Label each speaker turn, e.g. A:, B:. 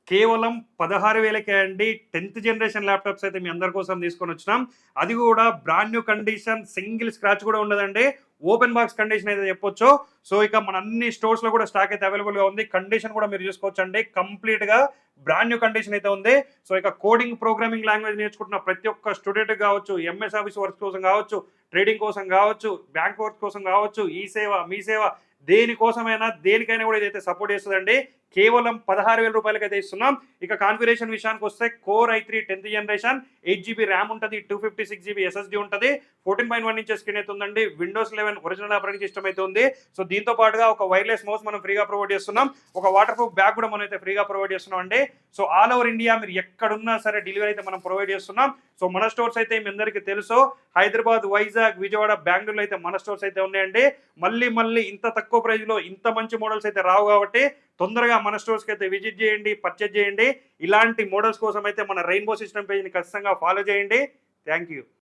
A: కేవలం 16,000కే అండి. 10th generation laptops అయితే మీ అందరి కోసం తీసుకొనొచ్చినాం. అది గూడా brand new condition, single scratch గూడా ఉండదండి. ఓపెన్ బాక్స్ కండిషన్ అయితే చెప్పొచ్చు. సో, ఇక మన అన్ని స్టోర్స్‌లో గూడా స్టాక్ అయితే అవైలబుల్‌గా ఉంది. కండిషన్ గూడా మీరు చూసుకోవచ్చండి. కంప్లీట్‌గా బ్రాండ్ న్యూ కండిషన్ అయితే ఉంది. సో, ఇక కోడింగ్, ప్రోగ్రామింగ్ లాంగ్వేజ్ నేర్చుకుంటున్న ప్రతి ఒక్క స్టూడెంట్‌కి గావచ్చు, ఎంఎస్ ఆఫీస్ వర్క్స్ కోసం గావచ్చు, ట్రేడింగ్ కోసం గావచ్చు, బ్యాంక్ వర్క్ కోసం గావచ్చు, ఈ సేవ, మీ సేవ దేనికోసమైనా, దేనికైనా గూడా ఇదైతే సపోర్ట్ చేస్తదండి. కేవలం 16,000 ఇస్తున్నాం. ఇక కాన్ఫిగరేషన్ విషయానికొస్తే core i3 10th generation, 8 GB RAM ఉంటది, 256 జీబీ ఎస్ఎస్‌డీ ఉంటది, 14.1 ఇంచెస్ స్క్రీన్ అయితే ఉందండి. విండోస్ 11 ఒరిజినల్ ఆపరేటింగ్ సిస్టమ్ అయితే ఉంది. సో, దీంతో పాటుగా ఒక వైర్‌లెస్ మౌస్ మనం ఫ్రీగా ప్రొవైడ్ చేస్తున్నాం. ఒక వాటర్ ప్రూఫ్ బ్యాగ్ కూడా మనం అయితే ఫ్రీగా ప్రొవైడ్ చేస్తున్నాం అండి. సో, ఆల్ ఓవర్ ఇండియా మీరు ఎక్కడున్నా సరే డెలివరీ అయితే మనం ప్రొవైడ్ చేస్తున్నాం. సో, మన స్టోర్స్ అయితే మీ అందరికీ తెలుసు. హైదరాబాద్, వైజాగ్, విజయవాడ, బెంగుళూరులో అయితే మన స్టోర్స్ అయితే ఉన్నాయండి. మళ్ళీ ఇంత తక్కువ ప్రైస్‌లో ఇంత మంచి మోడల్స్ అయితే రావు కాబట్టి తొందరగా మన స్టోర్స్‌కి అయితే విజిట్ చేయండి, పర్చేజ్ చేయండి. ఇలాంటి మోడల్స్ కోసం అయితే మన రెయిన్బో సిస్టమ్ పేజ్‌ని ఖచ్చితంగా ఫాలో చేయండి. Thank you.